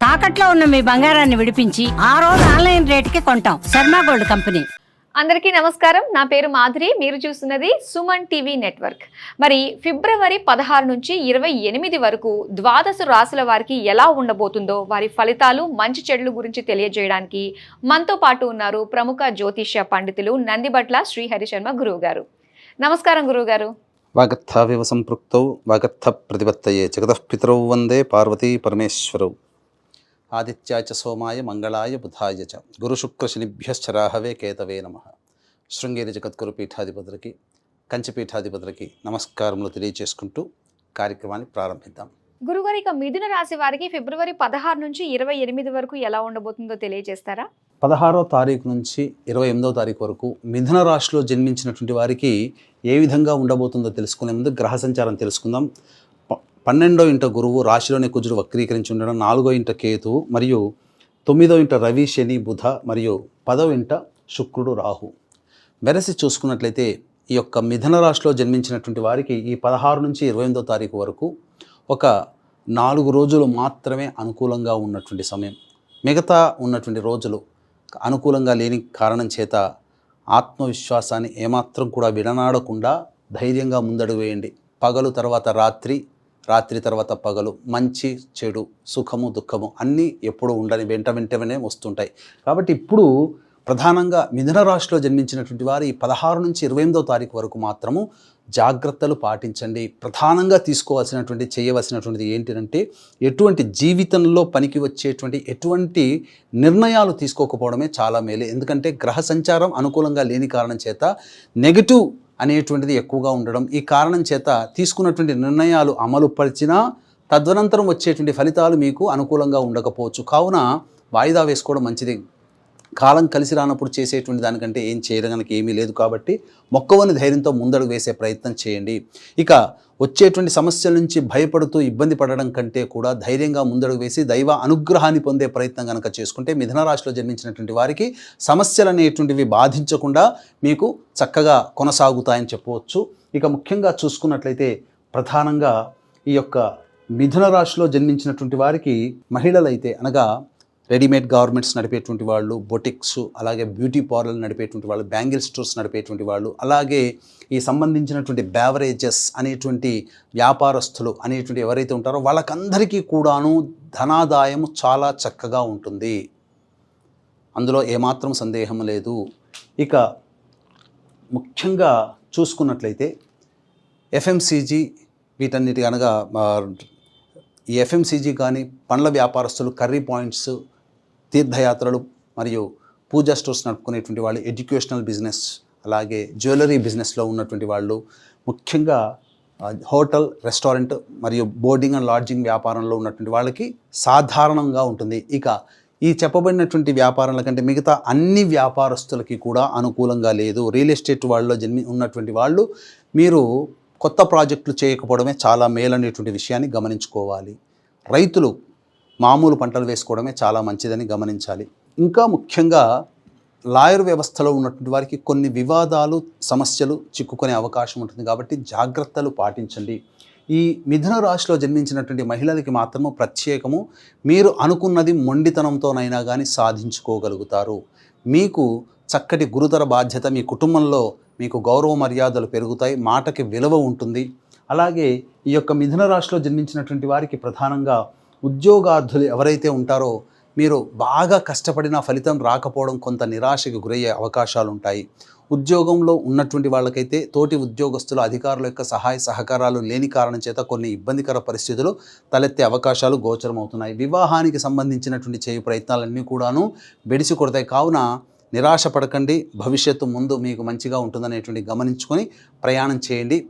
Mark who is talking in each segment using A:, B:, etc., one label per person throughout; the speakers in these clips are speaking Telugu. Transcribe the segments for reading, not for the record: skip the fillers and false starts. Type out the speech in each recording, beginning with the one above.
A: తాకట్లో ఉన్న మీ బంగారాన్ని విడిపించి ఆ రోజు ఆన్లైన్ రేటుకి కొంటాం. Sharma gold company.
B: అందరికీ నమస్కారం. నా పేరు మాధురి. మీరు చూస్తున్నది సుమన్ టీవీ నెట్వర్క్. మరి ఫిబ్రవరి 16 నుంచి 28 వరకు ద్వాదశ రాశుల వారికి ఎలా ఉండబోతుందో, వారి ఫలితాలు మంచి చెడుల గురించి తెలియజేయడానికి మనతో పాటు ఉన్నారు ప్రముఖ జ్యోతిష్య పండితులు నందిబట్ల శ్రీహరి శర్మ గురువు గారు. నమస్కారం గురువు గారు.
C: వాగర్థావివ సంపృక్తౌ వాగర్థ ప్రతిపత్తయే జగతః పితరౌ వందే పార్వతీ పరమేశ్వరౌ. ఆదిత్యాయ చ సోమాయ మంగళాయ బుధాయ చ గురుశుక్రశనిభ్యశ్చ రాహవే కేతవే నమః. శృంగేరి జగద్గురు పీఠాధిపతులకి, కంచి పీఠాధిపతులకి నమస్కారములు తెలియజేసుకుంటూ కార్యక్రమాన్ని ప్రారంభిద్దాం.
B: గురుగారు, ఇక మిథున రాశి వారికి ఫిబ్రవరి 16 నుంచి 28 వరకు ఎలా ఉండబోతుందో తెలియజేస్తారా?
C: 16వ తారీఖు నుంచి 28వ తారీఖు వరకు మిథున రాశిలో జన్మించినటువంటి వారికి ఏ విధంగా ఉండబోతుందో తెలుసుకునే ముందు గ్రహ సంచారం తెలుసుకుందాం. 12వ ఇంట గురువు, రాశిలోని కుజుడు వక్రీకరించి ఉండడం, 4వ ఇంట కేతువు మరియు 9వ ఇంట రవి, శని, బుధ మరియు 10వ ఇంట శుక్రుడు, రాహు. వెరసి చూసుకున్నట్లయితే ఈ యొక్క మిథున రాశిలో జన్మించినటువంటి వారికి ఈ 16 నుంచి 28వ తారీఖు వరకు ఒక 4 రోజులు మాత్రమే అనుకూలంగా ఉన్నటువంటి సమయం. మిగతా ఉన్నటువంటి రోజులు అనుకూలంగా లేని కారణం చేత ఆత్మవిశ్వాసాన్ని ఏమాత్రం కూడా విడనాడకుండా ధైర్యంగా ముందడుగు వేయండి. పగలు తర్వాత రాత్రి, రాత్రి తర్వాత పగలు, మంచి చెడు, సుఖము దుఃఖము అన్నీ ఎప్పుడు ఉండని వెంటనే వస్తుంటాయి. కాబట్టి ఇప్పుడు ప్రధానంగా మిథున రాశిలో జన్మించినటువంటి వారు ఈ 16 నుంచి 28వ తారీఖు వరకు మాత్రము జాగ్రత్తలు పాటించండి. ప్రధానంగా తీసుకోవాల్సినటువంటి, చేయవలసినటువంటిది ఏంటంటే ఎటువంటి జీవితంలో పనికి వచ్చేటువంటి ఎటువంటి నిర్ణయాలు తీసుకోకపోవడమే చాలా మేలు. ఎందుకంటే గ్రహ సంచారం అనుకూలంగా లేని కారణం చేత నెగటివ్ అనేటువంటిది ఎక్కువగా ఉండడం, ఈ కారణం చేత తీసుకున్నటువంటి నిర్ణయాలు అమలు పరిచినా తదనంతరం వచ్చేటువంటి ఫలితాలు మీకు అనుకూలంగా ఉండకపోవచ్చు. కావున వాయిదా వేసుకోవడం మంచిది. కాలం కలిసి రానప్పుడు చేసేటువంటి దానికంటే ఏం చేయడానికి ఏమీ లేదు. కాబట్టి మొక్కవని ధైర్యంతో ముందడుగు వేసే ప్రయత్నం చేయండి. ఇక వచ్చేటువంటి సమస్యల నుంచి భయపడుతూ ఇబ్బంది పడడం కంటే కూడా ధైర్యంగా ముందడుగు వేసి దైవ అనుగ్రహాన్ని పొందే ప్రయత్నం కనుక చేసుకుంటే మిథున రాశిలో జన్మించినటువంటి వారికి సమస్యలు అనేటువంటివి బాధించకుండా మీకు చక్కగా కొనసాగుతాయని చెప్పవచ్చు. ఇక ముఖ్యంగా చూసుకున్నట్లయితే ప్రధానంగా ఈ యొక్క మిథున రాశిలో జన్మించినటువంటి వారికి మహిళలైతే అనగా రెడీమేడ్ గార్మెంట్స్ నడిపేటువంటి వాళ్ళు, బొటిక్స్, అలాగే బ్యూటీ పార్లర్ నడిపేటువంటి వాళ్ళు, బ్యాంగిల్ స్టోర్స్ నడిపేటువంటి వాళ్ళు, అలాగే ఈ సంబంధించినటువంటి బ్యావరేజెస్ అనేటువంటి వ్యాపారస్తులు అనేటువంటి ఎవరైతే ఉంటారో వాళ్ళకందరికీ కూడాను ధనాదాయం చాలా చక్కగా ఉంటుంది. అందులో ఏమాత్రం సందేహం లేదు. ఇక ముఖ్యంగా చూసుకున్నట్లయితే ఎఫ్ఎంసీజీ వీటన్నిటి అనగా ఈ ఎఫ్ఎంసీజీ కానీ, పండ్ల వ్యాపారస్తులు, కర్రీ పాయింట్స్, తీర్థయాత్రలు మరియు పూజా స్టోర్స్ నడుపుకునేటువంటి వాళ్ళు, ఎడ్యుకేషనల్ బిజినెస్, అలాగే జ్యువెలరీ బిజినెస్లో ఉన్నటువంటి వాళ్ళు, ముఖ్యంగా హోటల్, రెస్టారెంట్ మరియు బోర్డింగ్ అండ్ లాడ్జింగ్ వ్యాపారంలో ఉన్నటువంటి వాళ్ళకి సాధారణంగా ఉంటుంది. ఇక ఈ చెప్పబడినటువంటి వ్యాపారాల కంటే మిగతా అన్ని వ్యాపారస్తులకి కూడా అనుకూలంగా లేదు. రియల్ ఎస్టేట్ వాళ్ళలో ఉన్నటువంటి వాళ్ళు మీరు కొత్త ప్రాజెక్టులు చేయకపోవడమే చాలా మేలనేటువంటి విషయాన్ని గమనించుకోవాలి. రైతులు మామూలు పంటలు వేసుకోవడమే చాలా మంచిదని గమనించాలి. ఇంకా ముఖ్యంగా లాయర్ వ్యవస్థలో ఉన్నటువంటి వారికి కొన్ని వివాదాలు, సమస్యలు చిక్కుకునే అవకాశం ఉంటుంది. కాబట్టి జాగ్రత్తలు పాటించండి. ఈ మిథున రాశిలో జన్మించినటువంటి మహిళలకి మాత్రము ప్రత్యేకము మీరు అనుకున్నది మొండితనంతోనైనా కానీ సాధించుకోగలుగుతారు. మీకు చక్కటి గురుతర బాధ్యత, మీ కుటుంబంలో మీకు గౌరవ మర్యాదలు పెరుగుతాయి, మాటకి విలువ ఉంటుంది. అలాగే ఈ యొక్క మిథున రాశిలో జన్మించినటువంటి వారికి ప్రధానంగా ఉద్యోగార్థులు ఎవరైతే ఉంటారో మీరు బాగా కష్టపడిన ఫలితం రాకపోవడం, కొంత నిరాశకు గురయ్యే అవకాశాలు ఉంటాయి. ఉద్యోగంలో ఉన్నటువంటి వాళ్ళకైతే తోటి ఉద్యోగస్తులు, అధికారుల యొక్క సహాయ సహకారాలు లేని కారణం చేత కొన్ని ఇబ్బందికర పరిస్థితులు తలెత్తే అవకాశాలు గోచరమవుతున్నాయి. వివాహానికి సంబంధించినటువంటి చేయు ప్రయత్నాలన్నీ కూడాను బెడిసి కొడతాయి. కావున నిరాశ పడకండి. భవిష్యత్తు ముందు మీకు మంచిగా ఉంటుందనేటువంటి గమనించుకొని ప్రయాణం చేయండి.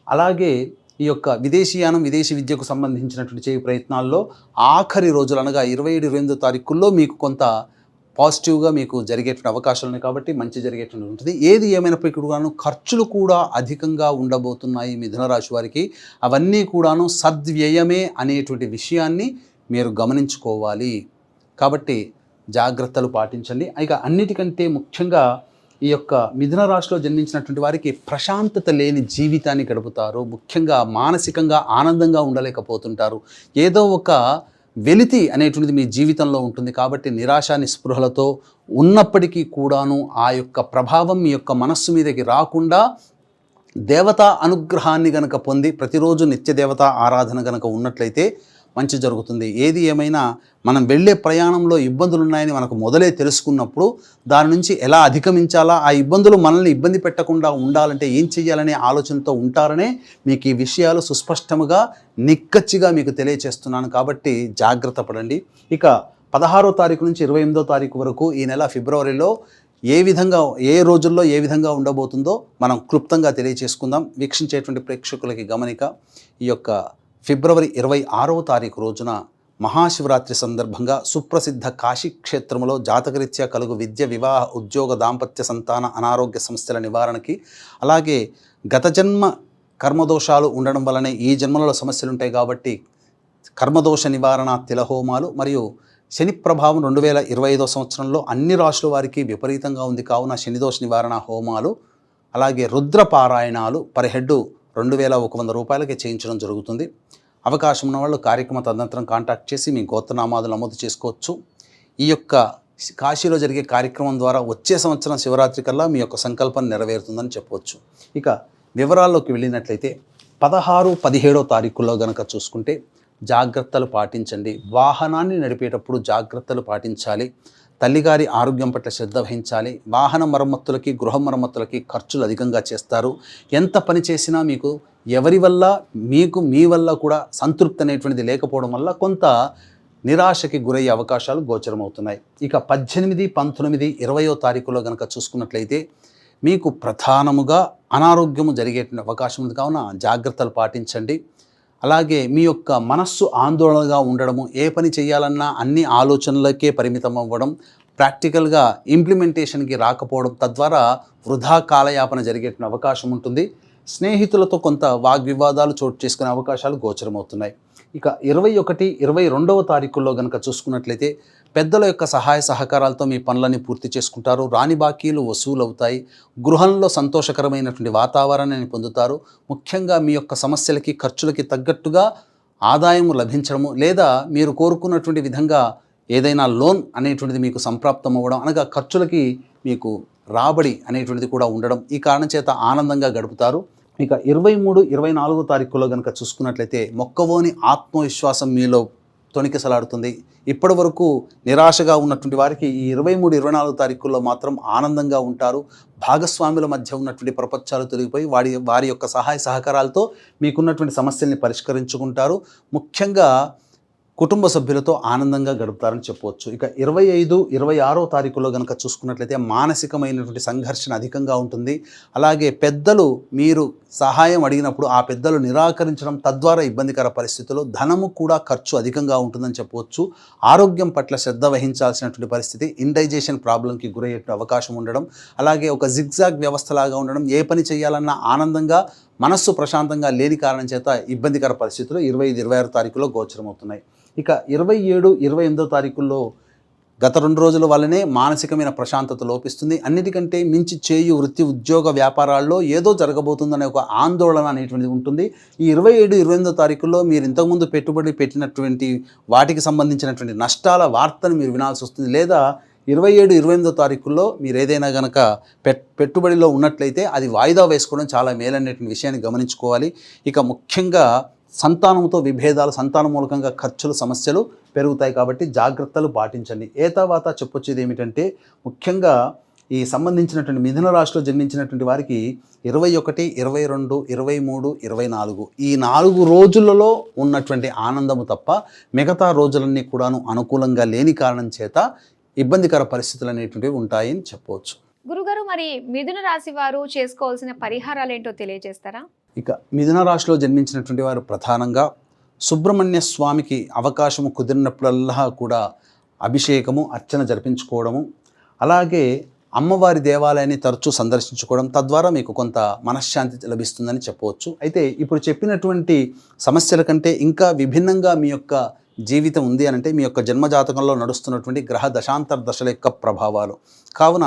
C: అలాగే ఈ యొక్క విదేశీయానం, విదేశీ విద్యకు సంబంధించినటువంటి చేయు ప్రయత్నాల్లో ఆఖరి రోజులు అనగా 27-28 తారీఖుల్లో మీకు కొంత పాజిటివ్గా మీకు జరిగేటువంటి అవకాశాలు ఉన్నాయి. కాబట్టి మంచి జరిగేటువంటి ఉంటుంది. ఏది ఏమైనప్పటికీ కూడాను ఖర్చులు కూడా అధికంగా ఉండబోతున్నాయి మిథున రాశి వారికి. అవన్నీ కూడాను సద్వ్యయమే అనేటువంటి విషయాన్ని మీరు గమనించుకోవాలి. కాబట్టి జాగ్రత్తలు పాటించండి. ఇక అన్నిటికంటే ముఖ్యంగా ఈ యొక్క మిథున రాశిలో జన్మించినటువంటి వారికి ప్రశాంతత లేని జీవితాన్ని గడుపుతారు. ముఖ్యంగా మానసికంగా ఆనందంగా ఉండలేకపోతుంటారు. ఏదో ఒక వెలితి అనేటువంటిది మీ జీవితంలో ఉంటుంది. కాబట్టి నిరాశ నిస్పృహలతో ఉన్నప్పటికీ కూడాను ఆ యొక్క ప్రభావం మీ యొక్క మనస్సు మీదకి రాకుండా దేవతా అనుగ్రహాన్ని గనక పొంది ప్రతిరోజు నిత్య దేవతా ఆరాధన గనక ఉన్నట్లయితే మంచి జరుగుతుంది. ఏది ఏమైనా మనం వెళ్ళే ప్రయాణంలో ఇబ్బందులు ఉన్నాయని మనకు మొదలే తెలుసుకున్నప్పుడు దాని నుంచి ఎలా అధిగమించాలా, ఆ ఇబ్బందులు మనల్ని ఇబ్బంది పెట్టకుండా ఉండాలంటే ఏం చెయ్యాలనే ఆలోచనతో ఉంటారనే మీకు ఈ విషయాలు సుస్పష్టముగా నిక్కచ్చిగా మీకు తెలియచేస్తున్నాను. కాబట్టి జాగ్రత్త పడండి. ఇక 16వ తారీఖు నుంచి 28వ తారీఖు వరకు ఈ నెల ఫిబ్రవరిలో ఏ రోజుల్లో ఏ విధంగా ఉండబోతుందో మనం క్లుప్తంగా తెలియచేసుకుందాం. వీక్షించేటువంటి ప్రేక్షకులకి గమనిక, ఈ యొక్క ఫిబ్రవరి 26వ తారీఖు రోజున మహాశివరాత్రి సందర్భంగా సుప్రసిద్ధ కాశీ క్షేత్రంలో జాతకరీత్యా కలుగు విద్య, వివాహ, ఉద్యోగ, దాంపత్య, సంతాన, అనారోగ్య సమస్యల నివారణకి, అలాగే గత జన్మ కర్మదోషాలు ఉండడం వల్లనే ఈ జన్మలలో సమస్యలు ఉంటాయి కాబట్టి కర్మదోష నివారణ తిలహోమాలు మరియు శని ప్రభావం 2025వ సంవత్సరంలో అన్ని రాశుల వారికి విపరీతంగా ఉంది కావున శనిదోష నివారణ హోమాలు, అలాగే రుద్ర పారాయణాలు పర్ హెడ్ 2100 రూపాయలకి చేయించడం జరుగుతుంది. అవకాశం ఉన్న వాళ్ళు కార్యక్రమ తదనంతరం కాంటాక్ట్ చేసి మీ గోత్రనామాలు నమోదు చేసుకోవచ్చు. ఈ యొక్క కాశీలో జరిగే కార్యక్రమం ద్వారా వచ్చే సంవత్సరం శివరాత్రి కల్లా మీ యొక్క సంకల్పం నెరవేరుతుందని చెప్పవచ్చు. ఇక వివరాల్లోకి వెళ్ళినట్లయితే 16, 17వ తారీఖుల్లో గనక చూసుకుంటే జాగ్రత్తలు పాటించండి. వాహనాన్ని నడిపేటప్పుడు జాగ్రత్తలు పాటించాలి. తల్లిగారి ఆరోగ్యం పట్ల శ్రద్ధ వహించాలి. వాహన మరమ్మతులకి, గృహ మరమ్మతులకి ఖర్చులు అధికంగా చేస్తారు. ఎంత పని చేసినా మీకు ఎవరి వల్ల మీ వల్ల కూడా సంతృప్తి అనేటువంటిది లేకపోవడం వల్ల కొంత నిరాశకి గురయ్యే అవకాశాలు గోచరమవుతున్నాయి. ఇక 18, 19, 20వ తారీఖులో కనుక చూసుకున్నట్లయితే మీకు ప్రధానముగా అనారోగ్యము జరిగేటువంటి అవకాశం ఉంది కావున జాగ్రత్తలు పాటించండి. అలాగే మీ యొక్క మనస్సు ఆందోళనగా ఉండడము, ఏ పని చేయాలన్నా అన్ని ఆలోచనలకే పరిమితం అవ్వడం, ప్రాక్టికల్గా ఇంప్లిమెంటేషన్కి రాకపోవడం, తద్వారా వృధా కాలయాపన జరిగేటువంటి అవకాశం ఉంటుంది. స్నేహితులతో కొంత వాగ్వివాదాలు చోటు చేసుకునే అవకాశాలు గోచరమవుతున్నాయి. ఇక 21, 22వ తారీఖుల్లో కనుక చూసుకున్నట్లయితే పెద్దల యొక్క సహాయ సహకారాలతో మీ పనులని పూర్తి చేసుకుంటారు. రాని బాకీలు వసూలు అవుతాయి. గృహంలో సంతోషకరమైనటువంటి వాతావరణాన్ని పొందుతారు. ముఖ్యంగా మీ యొక్క సమస్యలకి, ఖర్చులకి తగ్గట్టుగా ఆదాయం లభించడము, లేదా మీరు కోరుకున్నటువంటి విధంగా ఏదైనా లోన్ అనేటువంటిది మీకు సంప్రాప్తం అవ్వడం, అనగా ఖర్చులకి మీకు రాబడి అనేటువంటిది కూడా ఉండడం, ఈ కారణం చేత ఆనందంగా గడుపుతారు. ఇక 23, 24వ తారీఖులో కనుక చూసుకున్నట్లయితే మొక్కవోని ఆత్మవిశ్వాసం మీలో తొణికిసలాడుతుంది. ఇప్పటి వరకు నిరాశగా ఉన్నటువంటి వారికి ఈ 23, 24 తారీఖుల్లో మాత్రం ఆనందంగా ఉంటారు. భాగస్వాముల మధ్య ఉన్నటువంటి ప్రపంచాలు తొలగిపోయి వారి యొక్క సహాయ సహకారాలతో మీకున్నటువంటి సమస్యల్ని పరిష్కరించుకుంటారు. ముఖ్యంగా కుటుంబ సభ్యులతో ఆనందంగా గడుపుతారని చెప్పవచ్చు. ఇక 25, 26వ తారీఖులో కనుక చూసుకున్నట్లయితే మానసికమైనటువంటి సంఘర్షణ అధికంగా ఉంటుంది. అలాగే పెద్దలు మీరు సహాయం అడిగినప్పుడు ఆ పెద్దలు నిరాకరించడం, తద్వారా ఇబ్బందికర పరిస్థితుల్లో ధనము కూడా ఖర్చు అధికంగా ఉంటుందని చెప్పవచ్చు. ఆరోగ్యం పట్ల శ్రద్ధ వహించాల్సినటువంటి పరిస్థితి, ఇండైజెషన్ ప్రాబ్లంకి గురయ్యే అవకాశం ఉండడం, అలాగే ఒక జిగ్జాగ్ వ్యవస్థలాగా ఉండడం, ఏ పని చేయాలన్నా ఆనందంగా మనస్సు ప్రశాంతంగా లేని కారణం చేత ఇబ్బందికర పరిస్థితులు 25, 26 తారీఖులో గోచరమవుతున్నాయి. ఇక 27, 28వ తారీఖుల్లో గత 2 రోజుల వల్లనే మానసికమైన ప్రశాంతత లోపిస్తుంది. అన్నిటికంటే మించి చేయు వృత్తి, ఉద్యోగ, వ్యాపారాల్లో ఏదో జరగబోతుందనే ఒక ఆందోళన అనేటువంటిది ఉంటుంది. ఈ 27, 28వ తారీఖుల్లో మీరు ఇంతకుముందు పెట్టుబడి పెట్టినటువంటి వాటికి సంబంధించినటువంటి నష్టాల వార్తను మీరు వినాల్సి వస్తుంది. లేదా 27, 28వ తారీఖుల్లో మీరు ఏదైనా కనుక పెట్టుబడిలో ఉన్నట్లయితే అది వాయిదా వేసుకోవడం చాలా మేలనేటువంటి విషయాన్ని గమనించుకోవాలి. ఇక ముఖ్యంగా సంతానంతో విభేదాలు, సంతానం మూలకంగా ఖర్చులు, సమస్యలు పెరుగుతాయి కాబట్టి జాగ్రత్తలు పాటించండి. తర్వాత చెప్పొచ్చేది ఏమిటంటే ముఖ్యంగా ఈ సంబంధించినటువంటి మిథున రాశిలో జన్మించినటువంటి వారికి 21, 22, 23, 24 ఈ 4 రోజులలో ఉన్నటువంటి ఆనందము తప్ప మిగతా రోజులన్నీ కూడాను అనుకూలంగా లేని కారణం చేత ఇబ్బందికర పరిస్థితులు అనేటువంటివి ఉంటాయని చెప్పవచ్చు.
B: గురుగారు, మరి మిథున రాశి వారు చేసుకోవాల్సిన పరిహారాలు ఏంటో తెలియజేస్తారా?
C: ఇక మిథున రాశిలో జన్మించినటువంటి వారు ప్రధానంగా సుబ్రహ్మణ్య స్వామికి అవకాశము కుదిరినప్పుడల్లా కూడా అభిషేకము, అర్చన జరిపించుకోవడము, అలాగే అమ్మవారి దేవాలయాన్ని తరచూ సందర్శించుకోవడం, తద్వారా మీకు కొంత మనశ్శాంతి లభిస్తుందని చెప్పవచ్చు. అయితే ఇప్పుడు చెప్పినటువంటి సమస్యల కంటే ఇంకా విభిన్నంగా మీ యొక్క జీవితం ఉంది అనంటే మీ యొక్క జన్మజాతకంలో నడుస్తున్నటువంటి గ్రహ దశాంతర దశల యొక్క ప్రభావాలు. కావున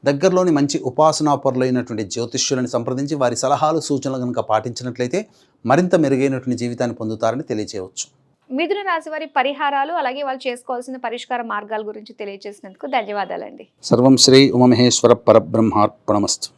C: దగ్గరలోని మంచి ఉపాసనాపరులైనటువంటి జ్యోతిష్యులను సంప్రదించి వారి సలహాలు, సూచనలు కనుక పాటించినట్లయితే మరింత మెరుగైనటువంటి జీవితాన్ని పొందుతారని తెలియజేయవచ్చు.
B: మిథున రాశి వారి పరిహారాలు అలాగే వాళ్ళు చేసుకోవాల్సిన పరిష్కార మార్గాల గురించి తెలియజేసినందుకు ధన్యవాదాలండి.
C: సర్వం శ్రీ ఉమామహేశ్వర పరబ్రహ్మార్పణమస్తు.